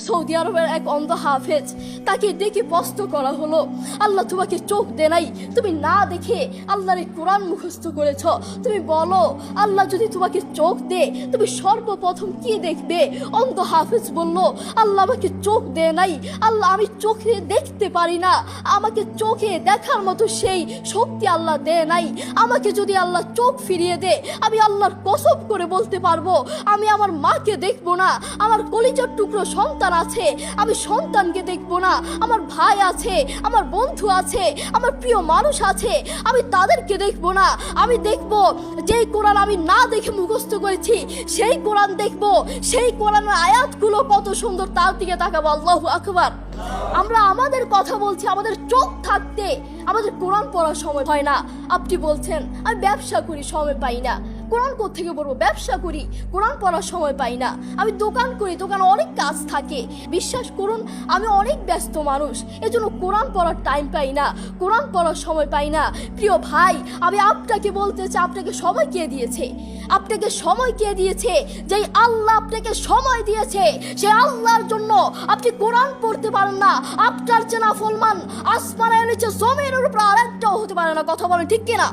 Saudi আরবের এক অন্ধ হাফেজ, তাকে ডেকে প্রশ্ন করা হলো, আল্লাহ তোমাকে চোখ দেয় নাই, তুমি না দেখে আল্লাহর এই কোরআন মুখস্থ করেছ, তুমি বলো আল্লাহ যদি তোমাকে চোখ দে তুমি সর্বপ্রথম কি দেখবে? অন্ধ হাফেজ বলল, আল্লাহ আমাকে চোখ দেয় নাই, আল্লাহ আমি চোখে দেখতে পারি না, আমাকে চোখে দেখার মতো সেই শক্তি আল্লাহ দেয় নাই। আমাকে যদি আল্লাহ চোখ ফিরিয়ে দে, আমি আল্লাহর কসম করে বলতে পারবো আমি আমার মাকে দেখবো না, আমার কলিজার টুকরো সন্তান আছে আমি সন্তানকে দেখবো না, আমার ভাই আছে, আমার বন্ধু আছে, আমার প্রিয় মানুষ আছে, আমি তাদেরকে দেখবো না। আমি দেখবো যেই কোরআন আমি না দেখে মুখস্থ করেছি সেই কোরআন দেখবো, সেই কোরআনের আয়াতগুলো কত সুন্দর তার দিকে তাকাবো। আল্লাহু আকবার। আমরা আমাদের কথা বলছি, আমাদের চোখ থাকতে আমাদের কোরআন পড়ার সময় হয় না। আপনি বলছেন আমি ব্যবসা করি, সময় পাই না, কোরআন কোত্থেকে পড়বো? ব্যবসা করি, কোরআন পড়ার সময় পাই না। আমি দোকান করি, দোকানে অনেক কাজ থাকে, বিশ্বাস করুন আমি অনেক ব্যস্ত মানুষ, এজন্য কোরআন পড়ার টাইম পাই না, কোরআন পড়ার সময় পাই না। প্রিয় ভাই, আমি আপনাকে বলতে চাই, আপনাকে সময় কে দিয়েছে? আপনাকে সময় কে দিয়েছে? যেই আল্লাহ আপনাকে সময় দিয়েছে সেই আল্লাহর জন্য আপনি কোরআন পড়তে পারেন না। আপনার চেনা ফলমান আসমানের নিচে জমিনের উপর আরেকটাও হতে পারে না। কথা বলেন ঠিক কিনা?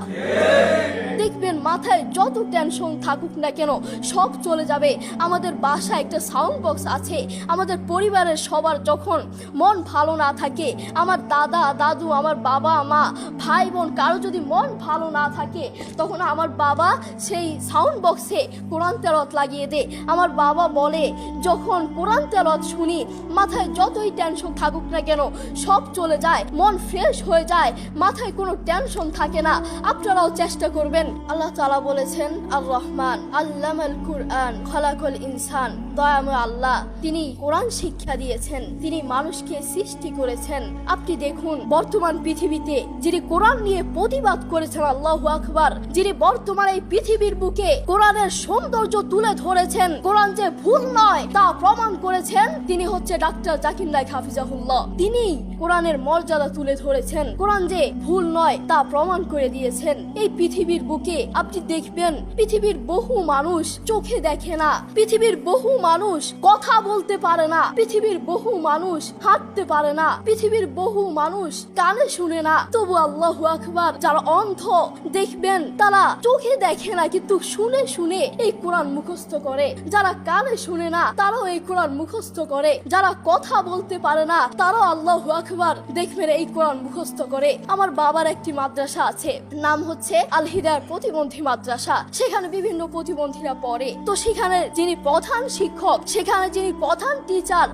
দেখবেন মাথায় যত টেনশন থাকুক না কেন সব চলে যাবে। আমাদের বাসায় একটা সাউন্ড বক্স আছে, আমাদের পরিবারের সবার যখন মন ভালো না থাকে, আমার দাদা দাদু, আমার বাবা মা, ভাই বোন, কারো যদি মন ভালো না থাকে, তখন আমার বাবা সেই সাউন্ড বক্সে কোরআন তেলাওয়াত লাগিয়ে দেয়। আমার বাবা বলে যখন কোরআন তেলাওয়াত শুনি মাথায় যতই টেনশন থাকুক না কেন সব চলে যায়, মন ফ্রেশ হয়ে যায়, মাথায় কোনো টেনশন থাকে না। আপনারাও চেষ্টা করবেন। আল্লাহ তাআলা বলেছেন আর রহমান আল্লামাল কুরআন খালাকাল ইনসান, দয়াময় আল্লাহ তিনি কোরআন শিক্ষা দিয়েছেন, তিনি মানুষকে সৃষ্টি করেছেন। আপনি দেখুন বর্তমান পৃথিবীতে যিনি কোরআন নিয়ে প্রতিবাদ করেছেন, আল্লাহু আকবার, যিনি বর্তমান এই পৃথিবীর বুকে কোরআনের সৌন্দর্য তুলে ধরেছেন, কোরআন যে ভুল নয় তা প্রমাণ করেছেন, তিনি হচ্ছে ডাক্তার জাকির নায়েক হাফিজাহুল্লাহ। তিনি কোরআনের মর্যাদা তুলে ধরেছেন, কোরআন যে ভুল নয় তা প্রমাণ করে দিয়েছেন। এই পৃথিবীর বুকে আপনি দেখবেন পৃথিবীর বহু মানুষ চোখে দেখে না, পৃথিবীর বহু মানুষ কথা বলতে পারে না, পৃথিবীর বহু মানুষ হাঁটতে পারে না, পৃথিবীর বহু মানুষ কানে শুনে না, তবু আল্লাহু আকবার যারা অন্ধ দেখবেন তারা চোখে দেখে না কিন্তু শুনে শুনে এই কোরআন মুখস্থ করে, যারা কানে শুনে না তারাও এই কোরআন মুখস্থ করে, যারা কথা বলতে পারে না তারাও আল্লাহু আকবার দেখবেন এই কোরআন মুখস্থ করে। আমার বাবার একটি মাদ্রাসা আছে, নাম হচ্ছে আল হিদায়াত প্রতিবন্ধী মাদ্রাসা, সেখানে বিভিন্ন প্রতিবন্ধীরা পড়ে। তো সেখানে যিনি প্রধান শিক্ষক, সেখানে যিনি প্রধান টিচার